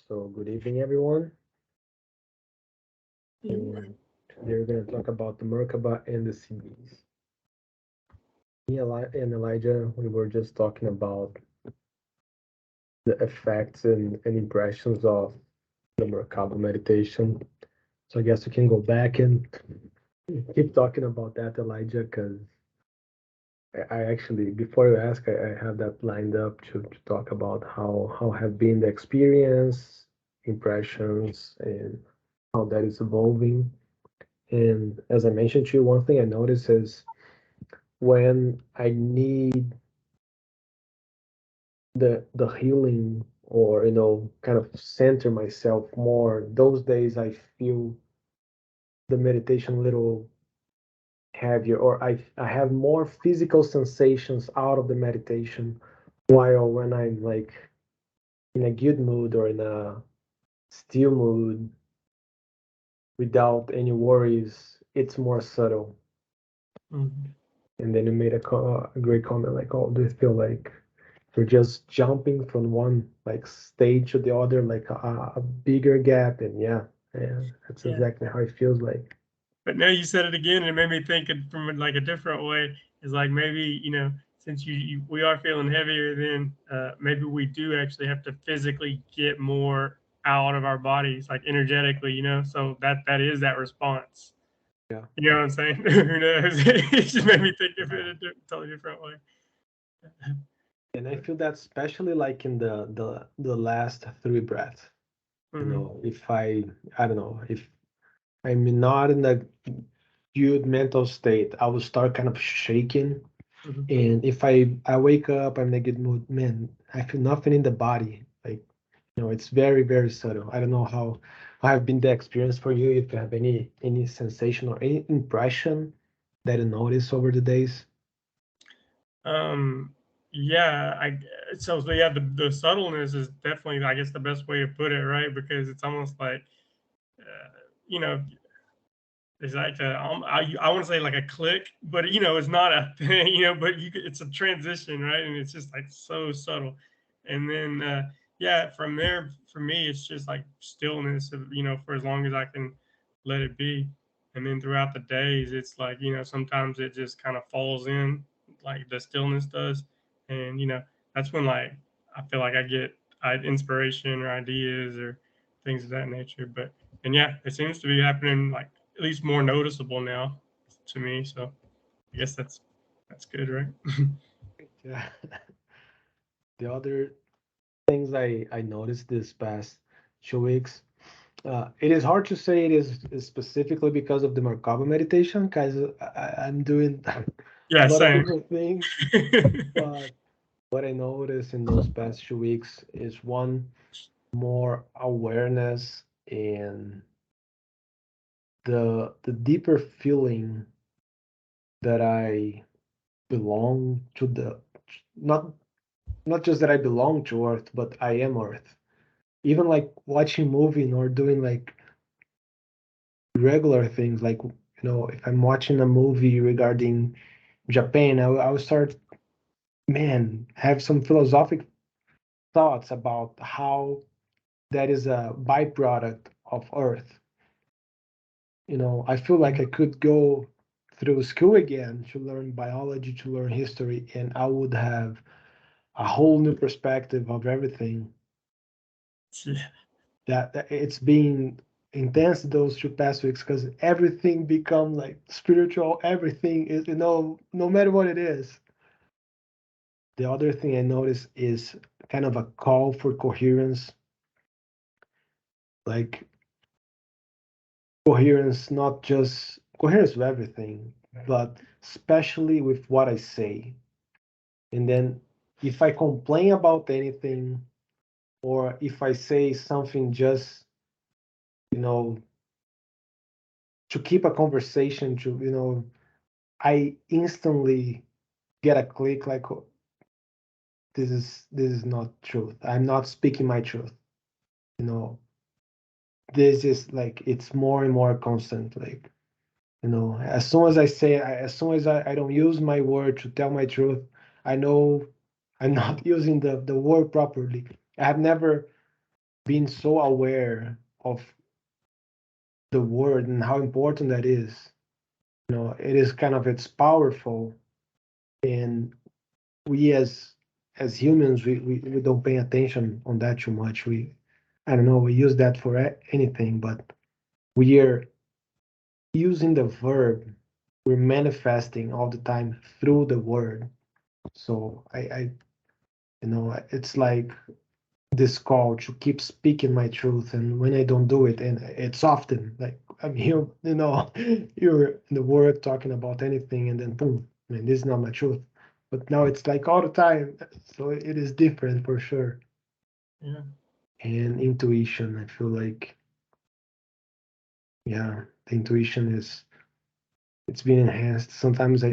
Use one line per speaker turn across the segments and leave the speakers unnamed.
So, good evening, everyone. And today we're going to talk about the Merkaba and the CDs. Me and Elijah, we were just talking about the effects and impressions of the Merkaba meditation. So, I guess we can go back and keep talking about that, Elijah, because I actually, before you ask, I have that lined up to talk about how have been the experience, impressions, and how that is evolving. And as I mentioned to you, one thing I notice is when I need the healing or kind of center myself more, those days I feel the meditation a little heavier, or I have more physical sensations out of the meditation. While when I'm like in a good mood or in a still mood without any worries, it's more subtle.
Mhm.
And then you made a great comment like, oh, do you feel like you're just jumping from one like stage to the other, like a bigger gap? And yeah, that's
Yeah.
exactly how it feels like.
But now you said it again, and it made me think it from like a different way. It's like maybe since we are feeling heavier, then maybe we do actually have to physically get more out of our bodies, like energetically, So that is that response.
Yeah.
You know what I'm saying? Who knows? It just made me think of it in a totally different way.
And I feel that especially like in the last three breaths.
Hmm.
If I don't know, if I'm not in a good mental state, I will start kind of shaking.
Hmm.
And if I wake up, I'm in a good mood, man, I feel nothing in the body. Like, it's very, very subtle. I don't know how have been the experience for you, if you have any sensation or any impression that you notice over the days.
Um, yeah, so yeah, the subtleness is definitely, I guess, the best way to put it, right? Because it's almost like, uh, you know, it's like I want to say like a click, but it's not a thing, but it's a transition, right? And it's just like so subtle. And then, yeah, from there, for me, it's just like stillness, for as long as I can let it be. And then throughout the days, it's like, sometimes it just kind of falls in, like the stillness does. And, that's when like I feel like I get inspiration or ideas or things of that nature. And yeah, it seems to be happening like at least more noticeable now to me. So I guess that's good, right?
Yeah. The other things I noticed this past 2 weeks, it is hard to say is specifically because of the Merkaba meditation, because I'm doing a
Yeah,
lot of
same.
different things. But what I noticed in those past 2 weeks is one, more awareness and the deeper feeling that I belong to the not not just that I belong to Earth, but I am Earth. Even like watching movie or doing like regular things, like if I'm watching a movie regarding Japan, I will start, man, have some philosophic thoughts about how that is a byproduct of Earth. I feel like I could go through school again to learn biology, to learn history, and I would have a whole new perspective of everything.
Yeah.
That it's been intense those 2 past weeks because everything become like spiritual. Everything is, no matter what it is. The other thing I notice is kind of a call for coherence, like coherence, not just coherence with everything, but especially with what I say. And then if I complain about anything, or if I say something just, you know, to keep a conversation, I instantly get a click like, "Oh, this is not truth. I'm not speaking my truth. You know, this is like it's more and more constant. Like, as soon as I say, as soon as I don't use my word to tell my truth, I know I'm not using the word properly. I have never being so aware of the word and how important that is. It is kind of, it's powerful, and we as humans, we don't pay attention on that too much. I don't know, we use that for anything, but we are using the verb, we're manifesting all the time through the word. So it's like this call to keep speaking my truth, and when I don't do it, and it's often like I'm here, you're in the work talking about anything, and then boom, this is not my truth. But now it's like all the time, so it is different for sure.
Yeah.
And intuition, I feel like, yeah, the intuition it's been enhanced. Sometimes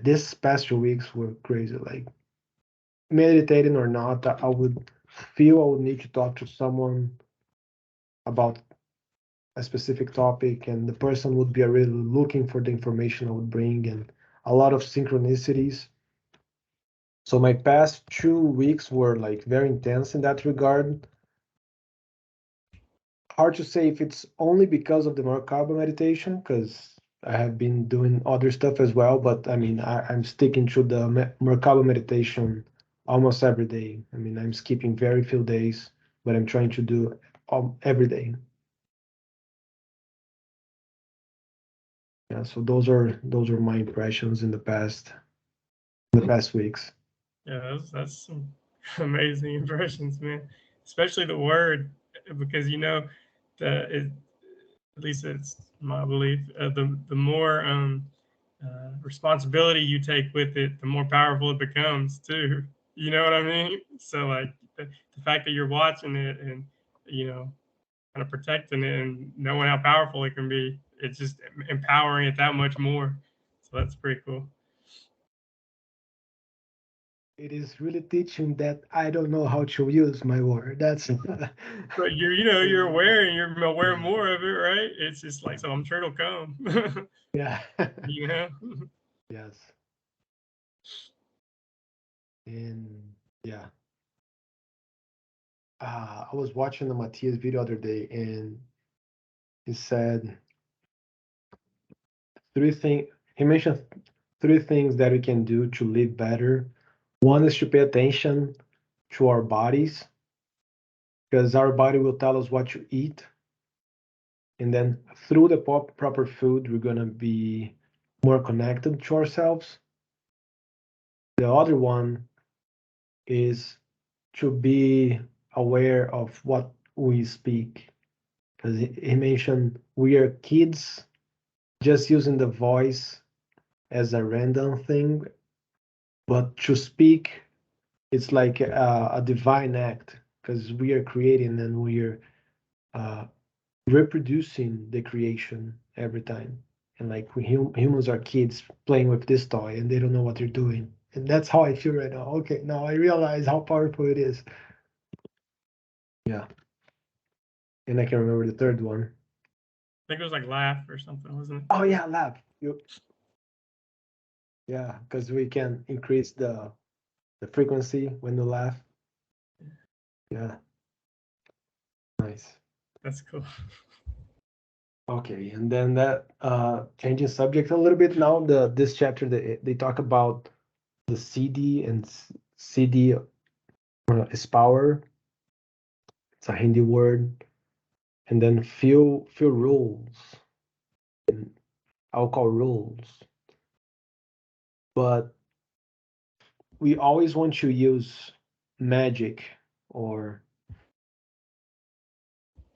this past 2 weeks were crazy. Like, meditating or not, I would feel I would need to talk to someone about a specific topic, and the person would be really looking for the information I would bring, and a lot of synchronicities. So my past 2 weeks were like very intense in that regard. Hard to say if it's only because of the Merkaba meditation, because I have been doing other stuff as well, but I mean, I'm sticking to the Merkaba meditation almost every day. I mean, I'm skipping very few days, but I'm trying to do every day. Yeah, so those are my impressions in the past weeks.
Yeah, that's some amazing impressions, man. Especially the word, because at least it's my belief. The more responsibility you take with it, the more powerful it becomes too. You know what I mean? So like the fact that you're watching it and kind of protecting it and knowing how powerful it can be, it's just empowering it that much more. So that's pretty cool.
It is really teaching that I don't know how to use my word. That's
But you're aware and you're aware more of it, right? It's just like, so I'm sure it'll come.
yeah.
you know?
Yes. And yeah. I was watching the Matthias video other day, and he said he mentioned 3 things that we can do to live better. One is to pay attention to our bodies, because our body will tell us what to eat. And then through the proper food, we're going to be more connected to ourselves. The other one is to be aware of what we speak, because he mentioned we are kids just using the voice as a random thing, but to speak, it's like a divine act, because we are creating and we are uh, reproducing the creation every time. And like humans are kids playing with this toy, and they don't know what they're doing. And that's how I feel right now. Okay, now I realize how powerful it is. Yeah. And I can remember the third one.
I think it was like laugh or something, wasn't it?
Oh yeah, laugh. Yeah, because we can increase the frequency when you laugh. Yeah. Nice.
That's cool.
Okay, and then that changing subject a little bit now. This chapter they talk about the CD, and CD is power. It's a Hindi word, and then few rules, and I'll call rules. But we always want to use magic or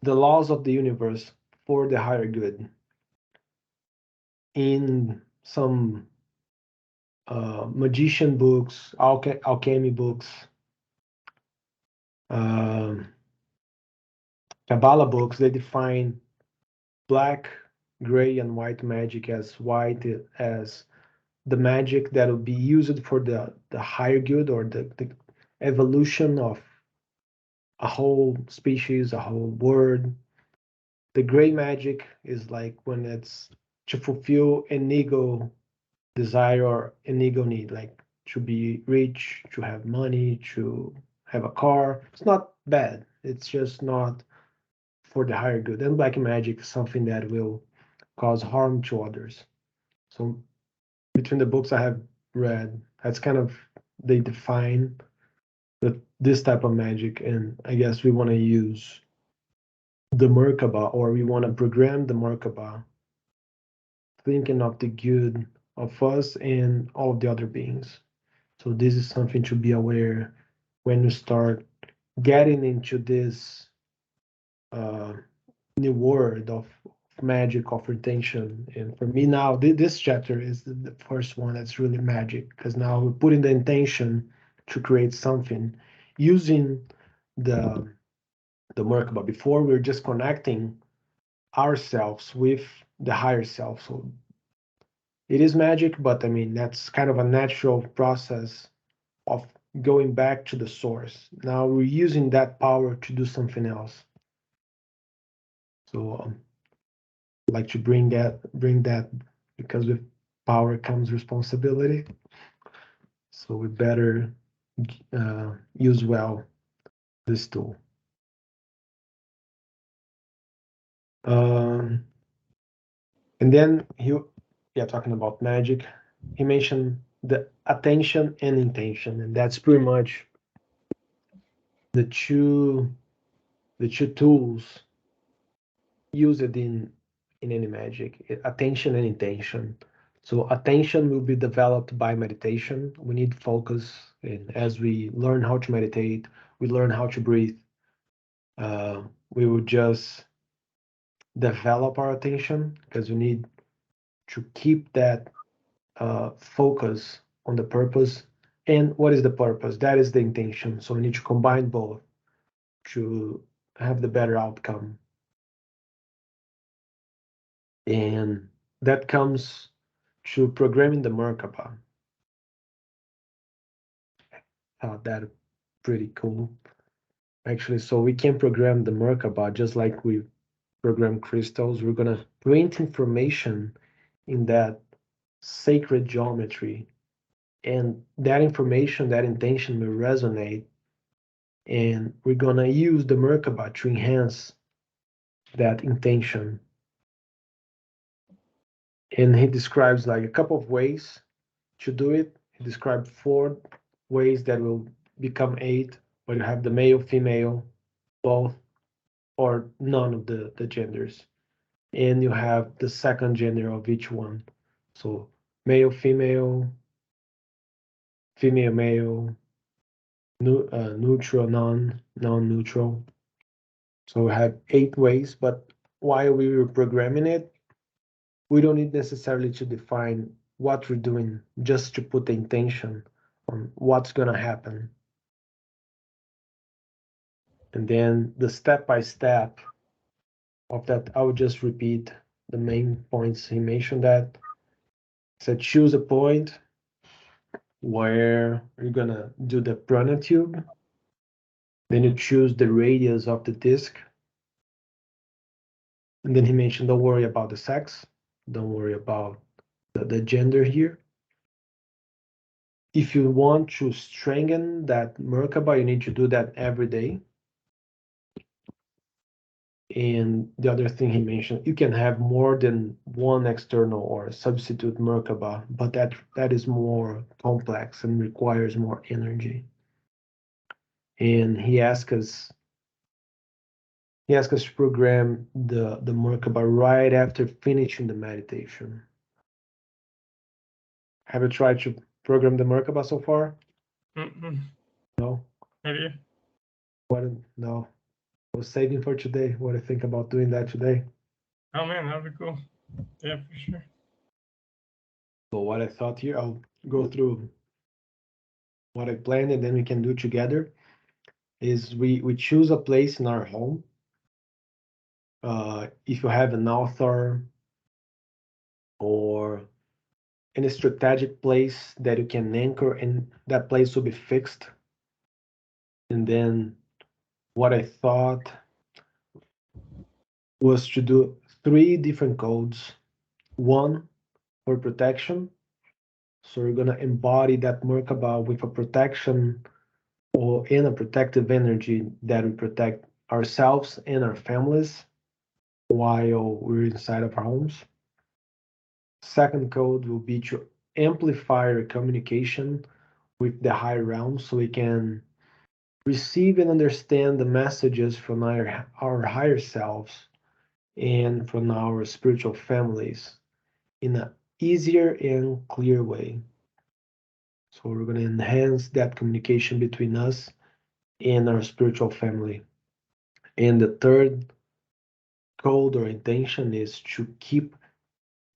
the laws of the universe for the higher good. In some magician books, alchemy books, um, Kabbalah books, they define black, gray, and white magic as white as the magic that will be used for the higher good, or the evolution of a whole species, a whole world. The gray magic is like when it's to fulfill an ego desire or an ego need, like to be rich, to have money, to have a car. It's not bad.
It's just not for the higher good. And black magic is something that will cause harm to others. So between the books I have read, that's kind of they define this type of magic, and I guess we want to use the Merkaba, or we want to program the Merkaba, thinking of the good of us and all of the other beings. So this is something to be aware when you start getting into this uh, new world of magic, of retention. And for me now, this chapter is the first one that's really magic, because now we're putting the intention to create something using the Merkaba. Before we we're just connecting ourselves with the higher self. So it is magic, but I mean that's kind of a natural process of going back to the source. Now we're using that power to do something else. So I'd like to bring that because with power comes responsibility. So we better use well this tool. And then talking about magic, he mentioned the attention and intention, and that's pretty much the two tools used in any magic: attention and intention. So attention will be developed by meditation. We need focus, and as we learn how to meditate, we learn how to breathe. We will just develop our attention because we need to keep that focus on the purpose. And what is the purpose? That is the intention. So we need to combine both to have the better outcome. And that comes to programming the Merkaba. That pretty cool. Actually, so we can program the Merkaba just like we program crystals. We're gonna print information in that sacred geometry, and that information, that intention will resonate, and we're gonna use the Merkaba to enhance that intention. And he describes like a couple of ways to do it. He described 4 ways that will become 8, where you have the male, female, both, or none of the genders. And you have the second gender of each one. So male, female, female, male, neutral, non-neutral. So we have 8 ways, but while we were programming it, we don't need necessarily to define what we're doing, just to put the intention on what's gonna happen. And then the step-by-step of that, I would just repeat the main points he mentioned. That said, choose a point where you're gonna do the prana tube. Then you choose the radius of the disc. And then he mentioned, don't worry about the sex. Don't worry about the gender here. If you want to strengthen that Merkaba, you need to do that every day. And the other thing he mentioned, you can have more than one external or substitute Merkaba, but that is more complex and requires more energy. And he asked us to program the Merkaba right after finishing the meditation. Have you tried to program the Merkaba so far?
Mm-mm.
No.
Have you?
What? No. I was saving for today. What do you think about doing that today?
Oh man, that'd be cool. Yeah, for sure.
So what I thought here, I'll go through what I planned, and then we can do together. Is we choose a place in our home. If you have an author or any strategic place that you can anchor, and that place will be fixed. And then what I thought was to do 3 different codes. One for protection. So we're gonna embody that Merkaba with a protection or in a protective energy that will protect ourselves and our families while we're inside of our homes. Second code will be to amplify our communication with the higher realm so we can receive and understand the messages from our higher selves and from our spiritual families in an easier and clear way. So we're going to enhance that communication between us and our spiritual family. And the third code or intention is to keep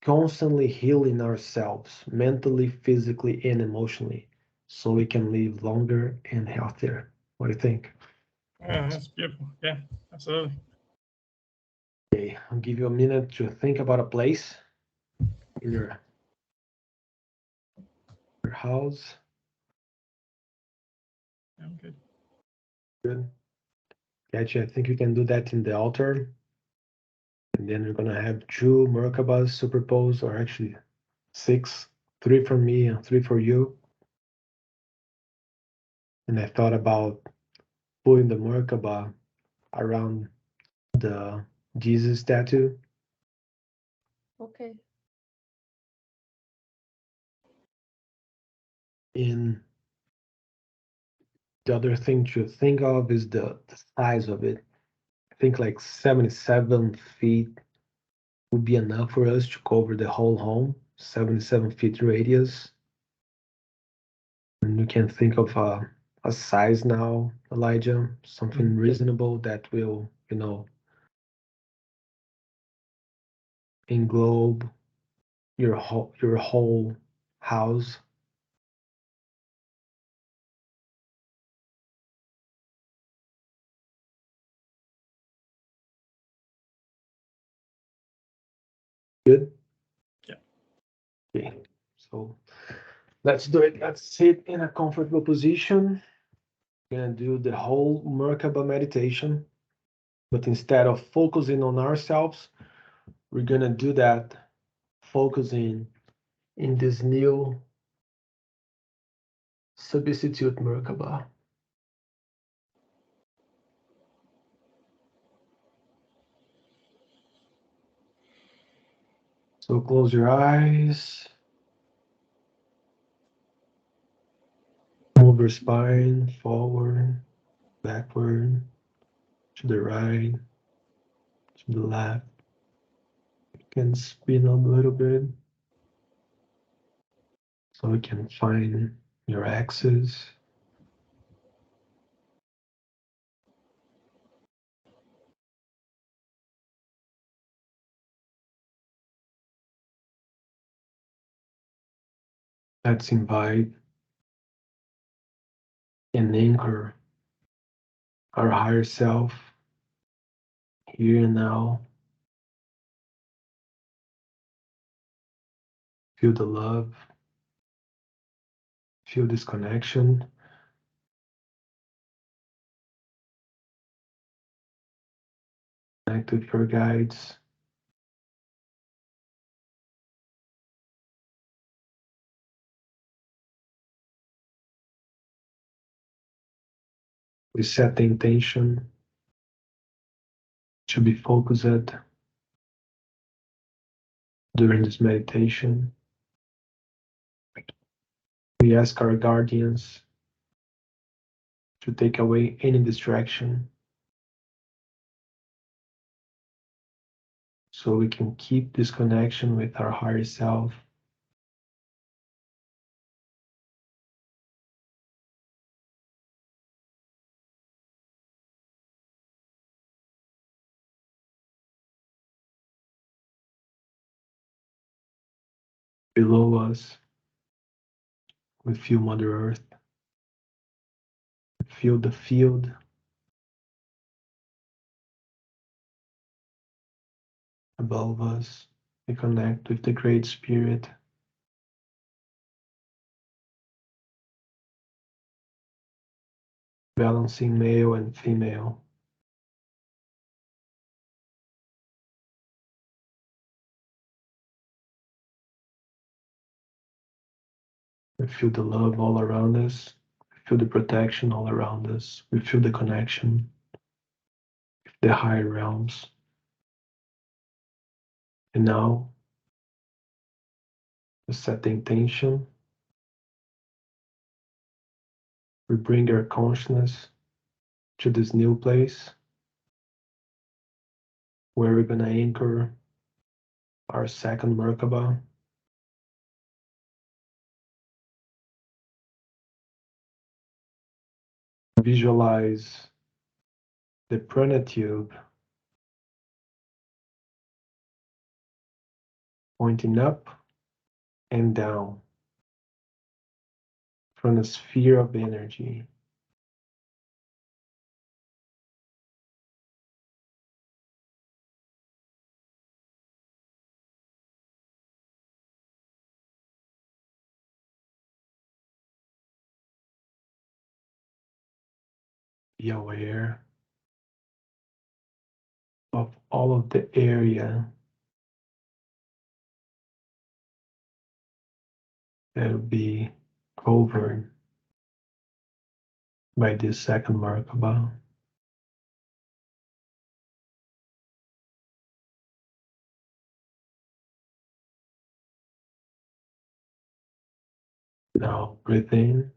constantly healing ourselves mentally, physically, and emotionally so we can live longer and healthier. What do you think?
Yeah, that's beautiful. Yeah, absolutely.
Okay, I'll give you a minute to think about a place in your house.
I'm good.
Good. Gotcha. I think you can do that in the altar. And then we're gonna have two Merkabahs superposed, or actually six, three for me and three for you. And I thought about putting the Merkabah around the Jesus statue.
Okay.
And the other thing to think of is the size of it. I think like 77 feet would be enough for us to cover the whole home, 77 feet radius. And you can think of a size now, Elijah, something reasonable that will, englobe your whole house. Good?
Yeah.
Okay. So let's do it. Let's sit in a comfortable position. We're gonna do the whole Merkaba meditation, but instead of focusing on ourselves, we're gonna do that focusing in this new substitute Merkaba. So close your eyes. Move your spine forward, backward, to the right, to the left. You can spin a little bit so you can find your axis. Let's invite and anchor our higher self here and now. Feel the love, feel this connection. Connect with your guides. We set the intention to be focused during this meditation. We ask our guardians to take away any distraction so we can keep this connection with our higher self. Below us, we feel Mother Earth, feel the field. Above us, we connect with the Great Spirit. Balancing male and female. We feel the love all around us. We feel the protection all around us. We feel the connection. the higher realms. And now, we set the intention. We bring our consciousness to this new place where we're going to anchor our second Merkaba. Visualize the prana tube pointing up and down from the sphere of energy. Be aware of all of the area that will be covered by this second Merkaba. Now breathe in,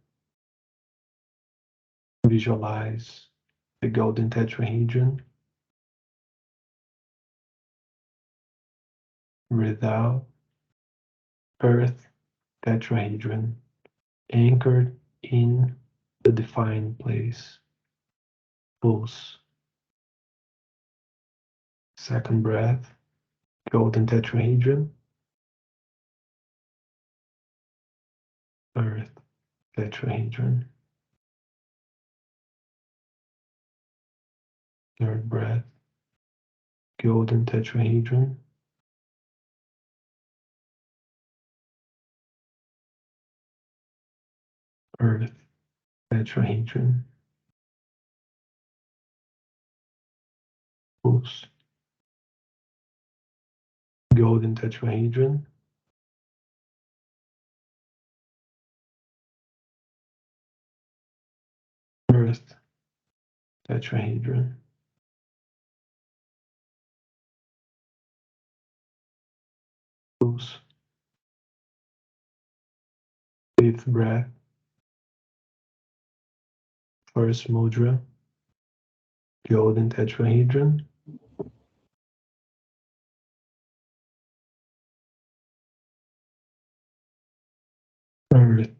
visualize the golden tetrahedron. Breathe out, earth tetrahedron, anchored in the defined place. Pulse. Second breath, golden tetrahedron, earth tetrahedron. Third breath, golden tetrahedron, earth tetrahedron. Pulse. Golden tetrahedron, earth tetrahedron. Pulse. Fifth breath, first mudra, golden tetrahedron, earth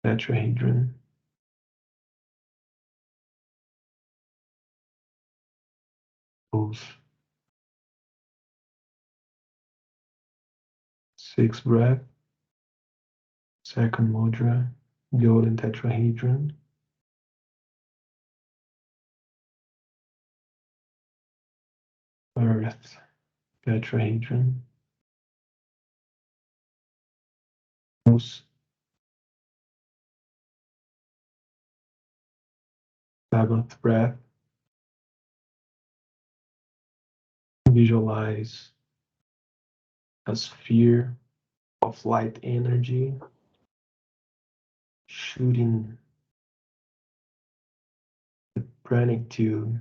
tetrahedron. Pulse. Sixth breath, second mudra, golden tetrahedron, earth tetrahedron. Pulse. Seventh breath, visualize a sphere of light energy shooting the pranic tube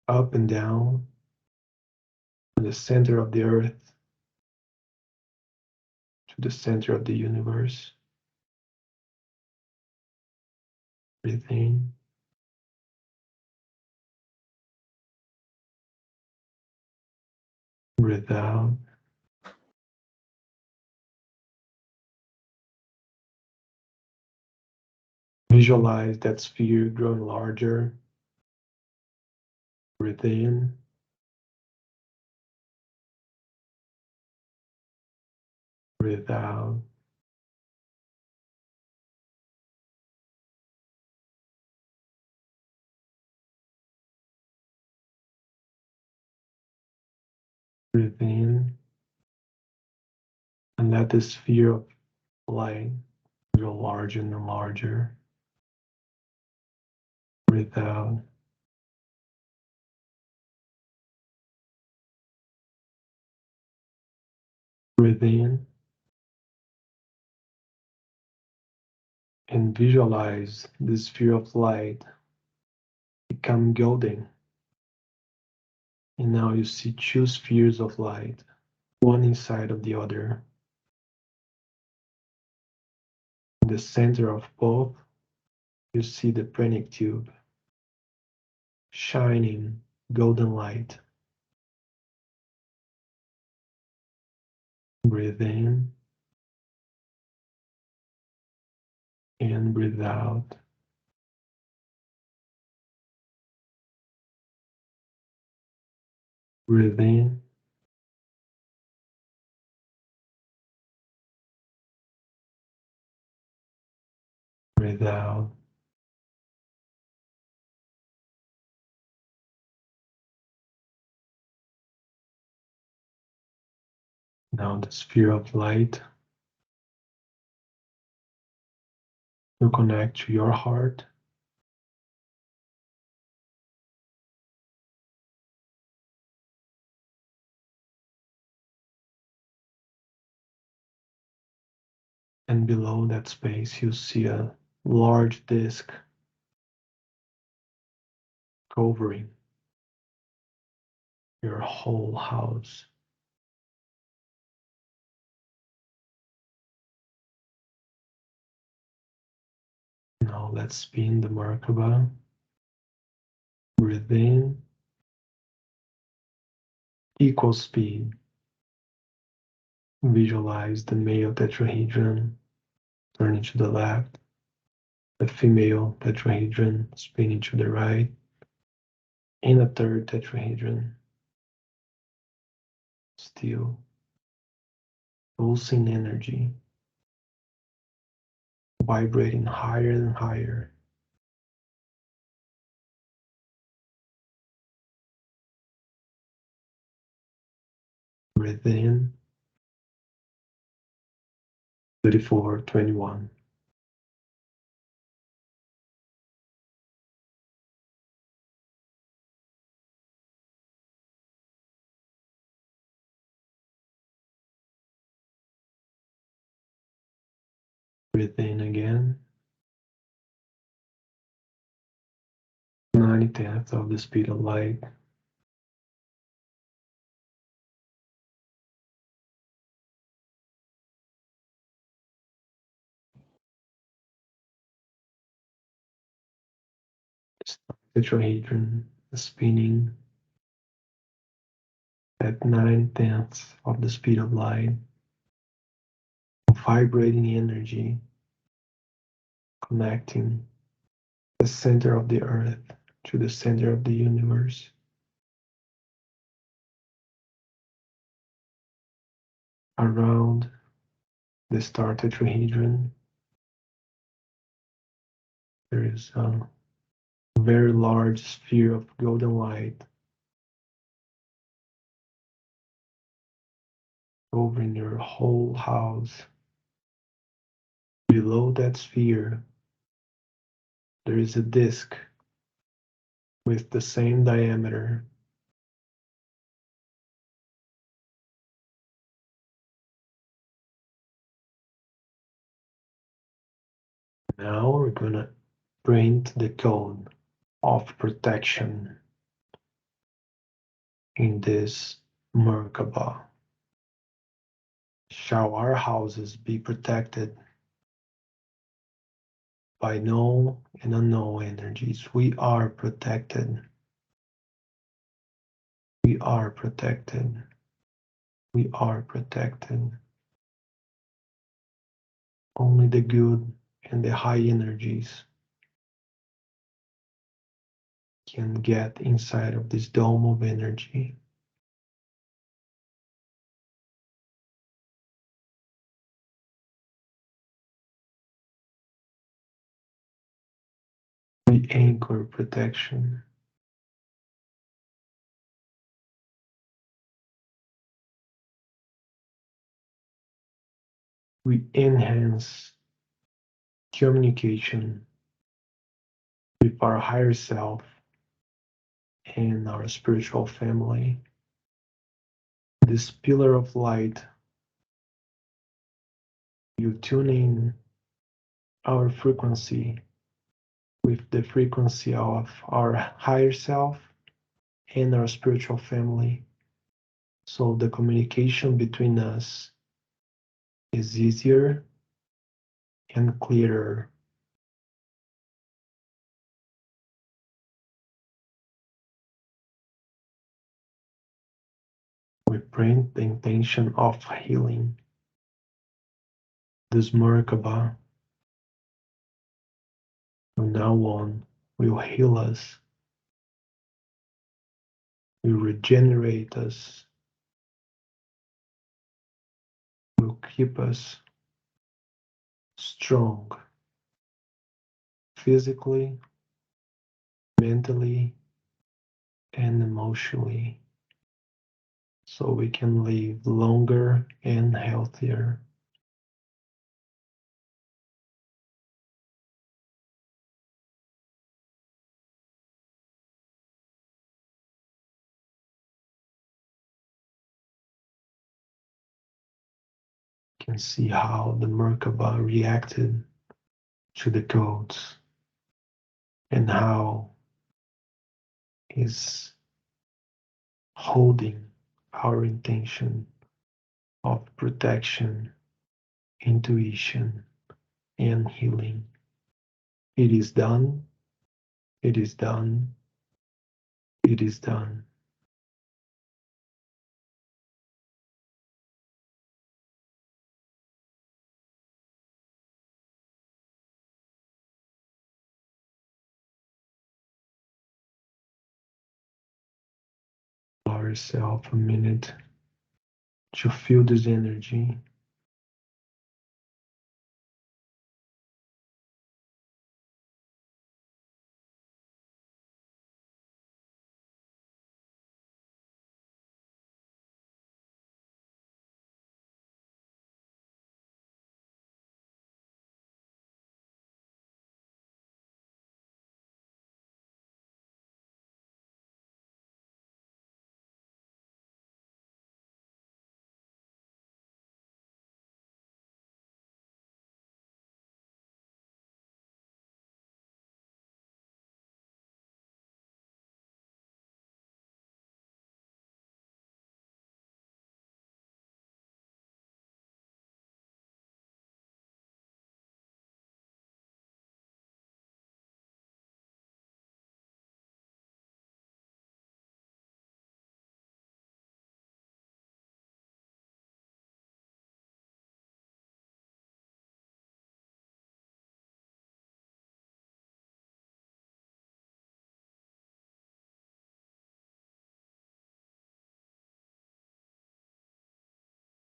up and down from the center of the earth to the center of the universe. Breathe in. Breathe out. Visualize that sphere growing larger. Breathe in. Breathe out. Breathe in. And let the sphere of light grow larger and larger. Breathe out. Breathe in. And visualize the sphere of light become golden And now you see two spheres of light, one inside of the other. In the center of both, you see the pranic tube, shining golden light. Breathe in and breathe out. Breathe in breathe out. Now the sphere of light will connect to your heart. And below that space, you see a large disk covering your whole house. Now let's spin the Merkaba. Breathe in, equal speed. Visualize the male tetrahedron turning to the left, the female tetrahedron spinning to the right, and a third tetrahedron still pulsing energy, vibrating higher and higher. Breathe in, 3421. Breathe in again, 90th of the speed of light. Tetrahedron spinning at 9/10 of the speed of light, vibrating energy, connecting the center of the earth to the center of the universe. Around the star tetrahedron, there is a very large sphere of golden light covering your whole house. Below that sphere, there is a disk with the same diameter. Now we're gonna print the code of protection in this Merkaba. Shall our houses be protected by known and unknown energies? We are protected. We are protected. We are protected. Only the good and the high energies can get inside of this dome of energy. We anchor protection. We enhance communication with our higher self and our spiritual family. This pillar of light, you tune in our frequency with the frequency of our higher self and our spiritual family. So the communication between us is easier and clearer. We bring the intention of healing. This Merkaba from now on will heal us, will regenerate us, will keep us strong physically, mentally, and emotionally, so we can live longer and healthier. You can see how the Merkaba reacted to the codes and how he's holding our intention of protection, intuition, and healing. It is done. It is done. It is done. Allow yourself a minute to feel this energy.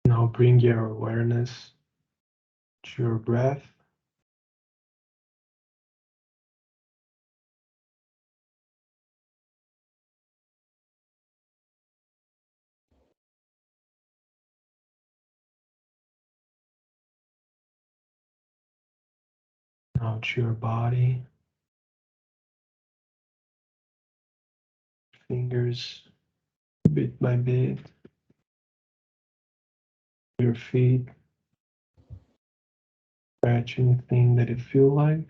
Now bring your awareness to your breath. Now to your body, fingers bit by bit, your feet, scratch anything that you feel like.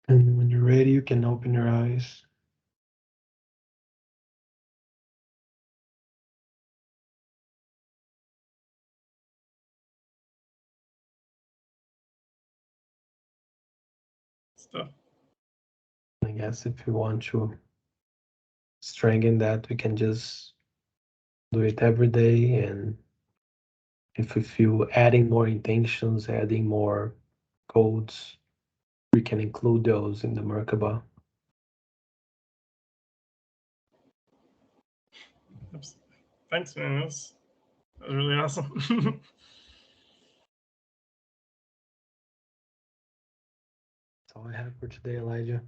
And when you're ready, you can open your eyes.
Stuff.
I guess if you want to strengthen that, we can just do it every day. And if we feel adding more intentions, adding more codes, we can include those in the Merkaba.
Thanks, man. That was really awesome.
That's all I have for today, Elijah.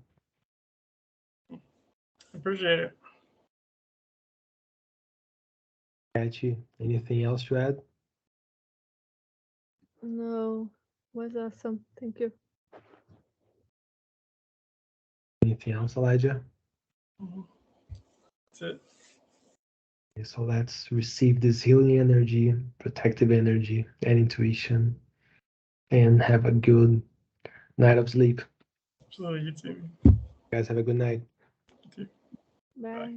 Appreciate it.
Patchy, anything else to add?
No, was awesome. Thank you.
Anything else, Elijah?
That's it.
Okay, so let's receive this healing energy, protective energy, and intuition, and have a good
Night of sleep.
So you too.
Guys, have a good night.
Bye.